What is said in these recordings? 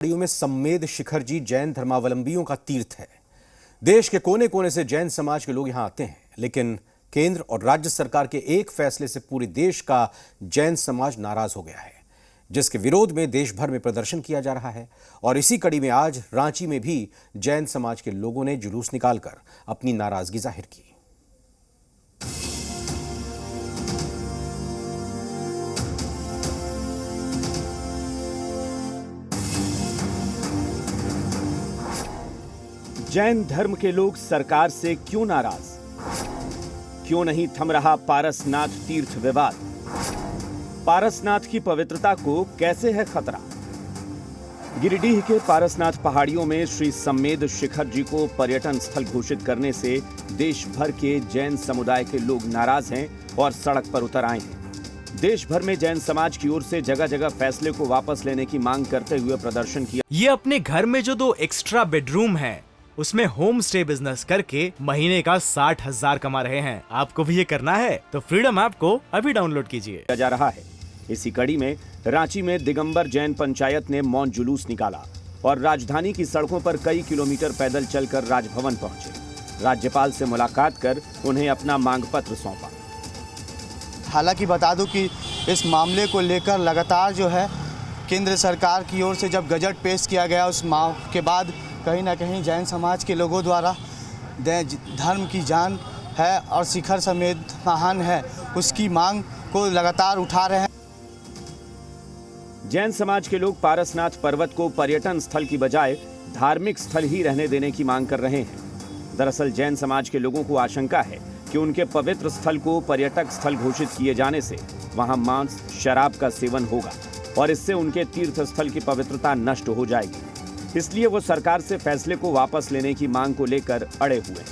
पहाड़ियों में सम्मेद शिखर जी जैन धर्मावलंबियों का तीर्थ है। देश के कोने कोने से जैन समाज के लोग यहां आते हैं, लेकिन केंद्र और राज्य सरकार के एक फैसले से पूरे देश का जैन समाज नाराज हो गया है, जिसके विरोध में देश भर में प्रदर्शन किया जा रहा है। और इसी कड़ी में आज रांची में भी जैन समाज के लोगों ने जुलूस निकालकर अपनी नाराजगी जाहिर की। जैन धर्म के लोग सरकार से क्यों नाराज? क्यों नहीं थम रहा पारसनाथ तीर्थ विवाद? पारसनाथ की पवित्रता को कैसे है खतरा? गिरिडीह के पारसनाथ पहाड़ियों में श्री सम्मेद शिखर जी को पर्यटन स्थल घोषित करने से देश भर के जैन समुदाय के लोग नाराज हैं और सड़क पर उतर आए हैं। देश भर में जैन समाज की ओर से जगह जगह फैसले को वापस लेने की मांग करते हुए प्रदर्शन किया। ये अपने घर में जो 2 एक्स्ट्रा बेडरूम है उसमें होम स्टे बिजनेस करके महीने का 60,000 कमा रहे हैं। आपको भी ये करना है तो फ्रीडम ऐप को अभी डाउनलोड कीजिए। जा रहा है। इसी कड़ी में रांची में दिगंबर जैन पंचायत ने मौन जुलूस निकाला और राजधानी की सड़कों पर कई किलोमीटर पैदल चलकर राजभवन पहुंचे। राज्यपाल से मुलाकात कर उन्हें अपना मांग पत्र सौंपा। हालांकि बता दूं कि इस मामले को लेकर लगातार जो है केंद्र सरकार की ओर से जब गजट पेश किया गया उस माह के बाद कहीं ना कहीं जैन समाज के लोगों द्वारा धर्म की जान है और शिखर समेत महान है उसकी मांग को लगातार उठा रहे हैं। जैन समाज के लोग पारसनाथ पर्वत को पर्यटन स्थल की बजाय धार्मिक स्थल ही रहने देने की मांग कर रहे हैं। दरअसल जैन समाज के लोगों को आशंका है कि उनके पवित्र स्थल को पर्यटक स्थल घोषित किए जाने से वहां मांस, शराब का सेवन होगा और इससे उनके तीर्थ स्थल की पवित्रता नष्ट हो जाएगी। इसलिए वो सरकार से फैसले को वापस लेने की मांग को लेकर अड़े हुए हैं।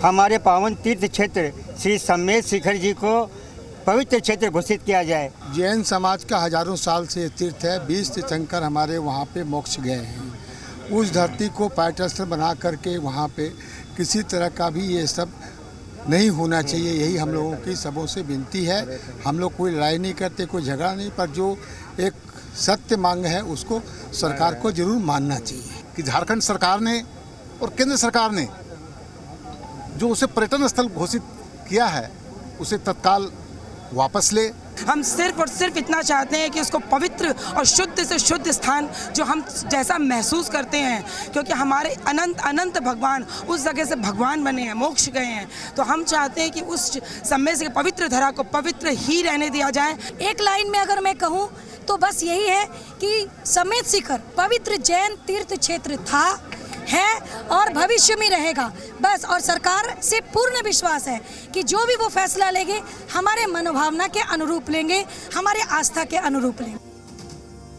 हमारे पावन तीर्थ क्षेत्र श्री सम्मेद शिखर जी को पवित्र क्षेत्र घोषित किया जाए। जैन समाज का हजारों साल से तीर्थ है। 20 तीर्थंकर हमारे वहाँ पे मोक्ष गए हैं। उस धरती को पर्यटन स्थल बना करके वहाँ पे किसी तरह का भी ये सब नहीं होना चाहिए। यही हम लोगों की सबों से विनती है। हम लोग कोई लड़ाई नहीं करते, कोई झगड़ा नहीं, पर जो एक सत्य मांग है उसको सरकार को जरूर मानना चाहिए कि झारखंड सरकार ने और केंद्र सरकार ने जो उसे पर्यटन स्थल घोषित किया है उसे तत्काल वापस ले। हम सिर्फ और सिर्फ इतना चाहते हैं कि उसको पवित्र और शुद्ध से शुद्ध स्थान जो हम जैसा महसूस करते हैं, क्योंकि हमारे अनंत अनंत भगवान उस जगह से भगवान बने हैं, मोक्ष गए हैं, तो हम चाहते हैं कि उस सम्मेद से पवित्र धरा को पवित्र ही रहने दिया जाए। एक लाइन में अगर मैं कहूँ तो बस यही है कि सम्मेद शिखर पवित्र जैन तीर्थ क्षेत्र था, है और भविष्य में रहेगा। बस, और सरकार से पूर्ण विश्वास है कि जो भी वो फैसला लेंगे हमारे मनोभावना के अनुरूप लेंगे, हमारे आस्था के अनुरूप लेंगे।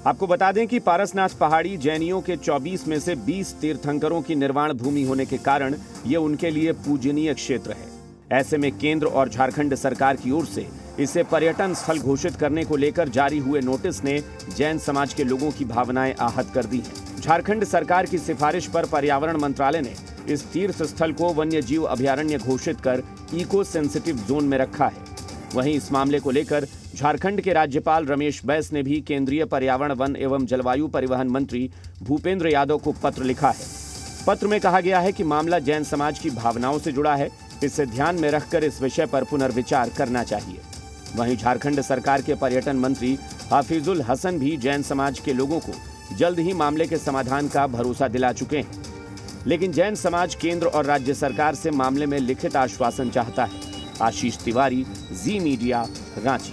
आपको बता दें कि पारसनाथ पहाड़ी जैनियों के 24 में से 20 तीर्थंकरों की निर्वाण भूमि होने के कारण ये उनके लिए पूजनीय क्षेत्र है। ऐसे में केंद्र और झारखंड सरकार की ओर से इसे पर्यटन स्थल घोषित करने को लेकर जारी हुए नोटिस ने जैन समाज के लोगों की भावनाएं आहत कर दी हैं। झारखंड सरकार की सिफारिश पर पर्यावरण मंत्रालय ने इस तीर्थ स्थल को वन्य जीव अभयारण्य घोषित कर इको सेंसिटिव जोन में रखा है। वहीं इस मामले को लेकर झारखंड के राज्यपाल रमेश बैस ने भी केंद्रीय पर्यावरण, वन एवं जलवायु परिवहन मंत्री भूपेंद्र यादव को पत्र लिखा है। पत्र में कहा गया है कि मामला जैन समाज की भावनाओं से जुड़ा है, इसे ध्यान में रखकर इस विषय पर पुनर्विचार करना चाहिए। वहीं झारखंड सरकार के पर्यटन मंत्री हाफिजुल हसन भी जैन समाज के लोगों को जल्द ही मामले के समाधान का भरोसा दिला चुके हैं, लेकिन जैन समाज केंद्र और राज्य सरकार से मामले में लिखित आश्वासन चाहता है। आशीष तिवारी, जी मीडिया, रांची।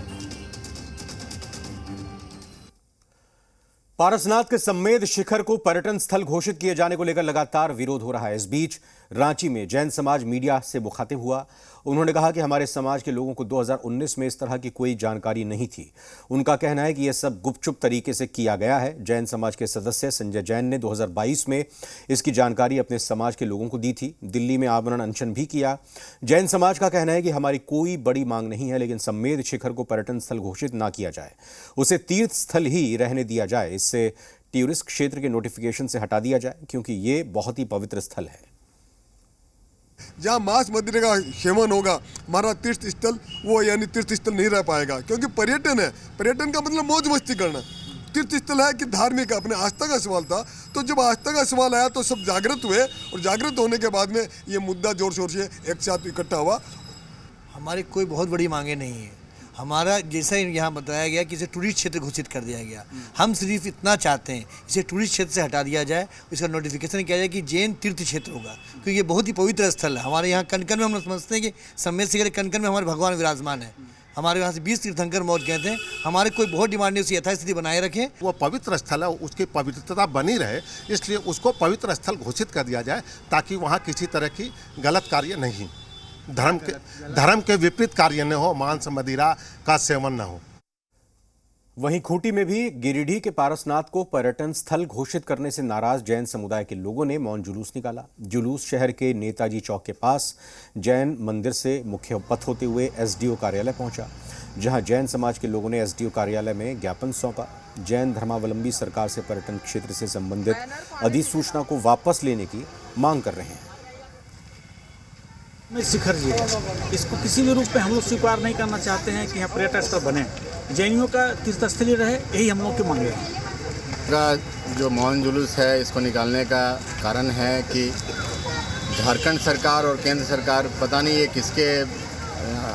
पारसनाथ के सम्मेद शिखर को पर्यटन स्थल घोषित किए जाने को लेकर लगातार विरोध हो रहा है। इस बीच रांची में जैन समाज मीडिया से मुखातिब हुआ। उन्होंने कहा कि हमारे समाज के लोगों को 2019 में इस तरह की कोई जानकारी नहीं थी। उनका कहना है कि यह सब गुपचुप तरीके से किया गया है। जैन समाज के सदस्य संजय जैन ने 2022 में इसकी जानकारी अपने समाज के लोगों को दी थी। दिल्ली में आमरण अनशन भी किया। जैन समाज का कहना है कि हमारी कोई बड़ी मांग नहीं है, लेकिन सम्मेद शिखर को पर्यटन स्थल घोषित ना किया जाए, उसे तीर्थ स्थल ही रहने दिया जाए। इससे टूरिस्ट क्षेत्र के नोटिफिकेशन से हटा दिया जाए, क्योंकि ये बहुत ही पवित्र स्थल है। जहाँ मांस मदिरे का सेवन होगा हमारा तीर्थ स्थल वो यानी तीर्थ स्थल नहीं रह पाएगा, क्योंकि पर्यटन है। पर्यटन का मतलब मौज मस्ती करना। तीर्थ स्थल है कि धार्मिक, अपने आस्था का सवाल था। तो जब आस्था का सवाल आया तो सब जागृत हुए, और जागृत होने के बाद में ये मुद्दा जोर शोर से एक साथ इकट्ठा हुआ। हमारी कोई बहुत बड़ी मांगे नहीं है। हमारा जैसा ही यहाँ बताया गया कि इसे टूरिस्ट क्षेत्र घोषित कर दिया गया, हम सिर्फ इतना चाहते हैं इसे टूरिस्ट क्षेत्र से हटा दिया जाए, इसका नोटिफिकेशन किया जाए कि जैन तीर्थ क्षेत्र होगा, क्योंकि ये बहुत ही पवित्र स्थल है। हमारे यहाँ कनकन में हम लोग समझते हैं कि सम्मेद शिखर कनकन में हमारे भगवान विराजमान है। हमारे यहाँ से 20 तीर्थंकर मौज गए थे। हमारे कोई बहुत डिमांड नहीं, उसी यथास्थिति बनाए रखें। वो पवित्र स्थल है, उसकी पवित्रता बनी रहे, इसलिए उसको पवित्र स्थल घोषित कर दिया जाए, ताकि वहाँ किसी तरह की गलत कार्य नहीं, धर्म के विपरीत कार्य न हो, मांस मदिरा का सेवन न हो। वहीं खूंटी में भी गिरिडीह के पारसनाथ को पर्यटन स्थल घोषित करने से नाराज जैन समुदाय के लोगों ने मौन जुलूस निकाला। जुलूस शहर के नेताजी चौक के पास जैन मंदिर से मुख्य पथ होते हुए एसडीओ कार्यालय पहुंचा, जहां जैन समाज के लोगों ने एसडीओ कार्यालय में ज्ञापन सौंपा। जैन धर्मावलंबी सरकार से पर्यटन क्षेत्र से संबंधित अधिसूचना को वापस लेने की मांग कर रहे हैं। शिखर जी है, इसको किसी भी रूप में हम लोग स्वीकार नहीं करना चाहते हैं कि यहाँ पर्यटन स्थल बने, जैनियों का तीर्थस्थली रहे, यही हम लोग की मांग है। जो मौन जुलूस है, इसको निकालने का कारण है कि झारखंड सरकार और केंद्र सरकार, पता नहीं ये किसके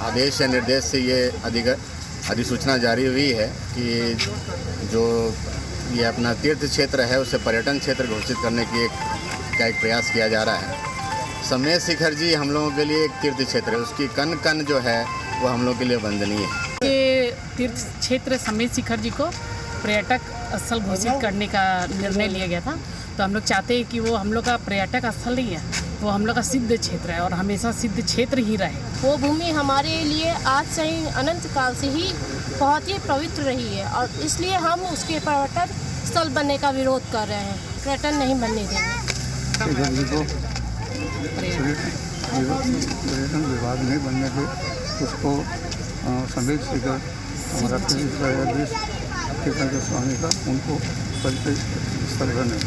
आदेश या निर्देश से ये अधिसूचना जारी हुई है कि जो ये अपना तीर्थ क्षेत्र है उसे पर्यटन क्षेत्र घोषित करने की एक प्रयास किया जा रहा है। सम्मेद शिखर जी हम लोगों के लिए एक तीर्थ क्षेत्र है, उसकी कन कन जो है वो हम लोग के लिए वंदनीय है। ये तीर्थ क्षेत्र सम्मेद शिखर जी को पर्यटक स्थल घोषित करने का निर्णय लिया गया था। तो हम लोग चाहते हैं कि वो हम लोग का पर्यटक स्थल नहीं है, वो हम लोग का सिद्ध क्षेत्र है और हमेशा सिद्ध क्षेत्र ही रहे। वो भूमि हमारे लिए आज से ही अनंत काल से ही बहुत ही पवित्र रही है, और इसलिए हम उसके पर्यटन स्थल बनने का विरोध कर रहे हैं। पर्यटन नहीं बनने देंगे। पर्यटन विभाग नहीं बनने के उसको सम्मेद शिखर हमारा तीर्थंकर स्वामी का उनको पर्यटन स्थल बने।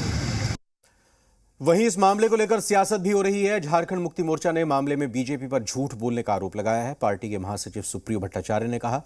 वहीं इस मामले को लेकर सियासत भी हो रही है। झारखंड मुक्ति मोर्चा ने मामले में बीजेपी पर झूठ बोलने का आरोप लगाया है। पार्टी के महासचिव सुप्रियो भट्टाचार्य ने कहा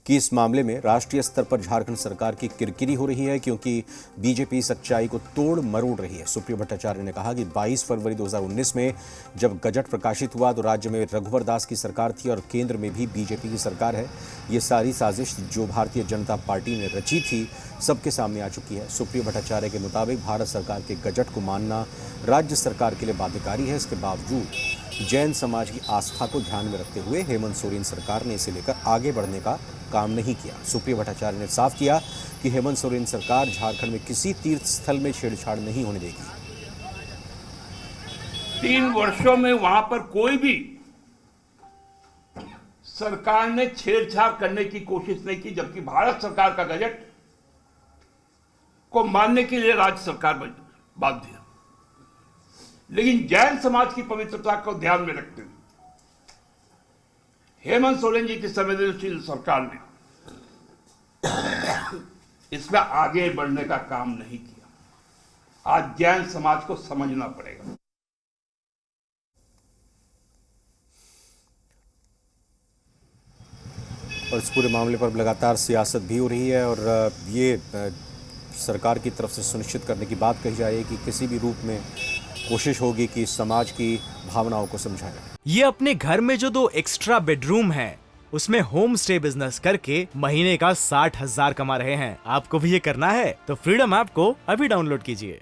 कि इस मामले में राष्ट्रीय स्तर पर झारखंड सरकार की किरकिरी हो रही है, क्योंकि बीजेपी सच्चाई को तोड़ मरोड़ रही है। सुप्रियो भट्टाचार्य ने कहा कि 22 फरवरी 2019 में जब गजट प्रकाशित हुआ तो राज्य में रघुवर दास की सरकार थी और केंद्र में भी बीजेपी की सरकार है। ये सारी साजिश जो भारतीय जनता पार्टी ने रची थी सबके सामने आ चुकी है। सुप्रियो भट्टाचार्य के मुताबिक भारत सरकार के गजट को मानना राज्य सरकार के लिए बाध्यकारी है। इसके बावजूद जैन समाज की आस्था को ध्यान में रखते हुए हेमंत सोरेन सरकार ने इसे लेकर आगे बढ़ने का काम नहीं किया। सुप्रियो भट्टाचार्य ने साफ किया कि हेमंत सोरेन सरकार झारखंड में किसी तीर्थ स्थल में छेड़छाड़ नहीं होने देगी। 3 वर्षों में वहां पर कोई भी सरकार ने छेड़छाड़ करने की कोशिश नहीं की, जबकि भारत सरकार का गजट को मानने के लिए राज्य सरकार बाध्य है। लेकिन जैन समाज की पवित्रता को ध्यान में रखते हुए हेमंत सोरेन जी की संवेदनशील सरकार ने इसमें आगे बढ़ने का काम नहीं किया। आज जैन समाज को समझना पड़ेगा। और इस पूरे मामले पर लगातार सियासत भी हो रही है और ये सरकार की तरफ से सुनिश्चित करने की बात कही जाए कि किसी भी रूप में कोशिश होगी कि समाज की भावनाओं को समझाए। ये अपने घर में जो 2 एक्स्ट्रा बेडरूम है उसमें होम स्टे बिजनेस करके महीने का 60,000 कमा रहे हैं। आपको भी ये करना है तो फ्रीडम ऐप को अभी डाउनलोड कीजिए।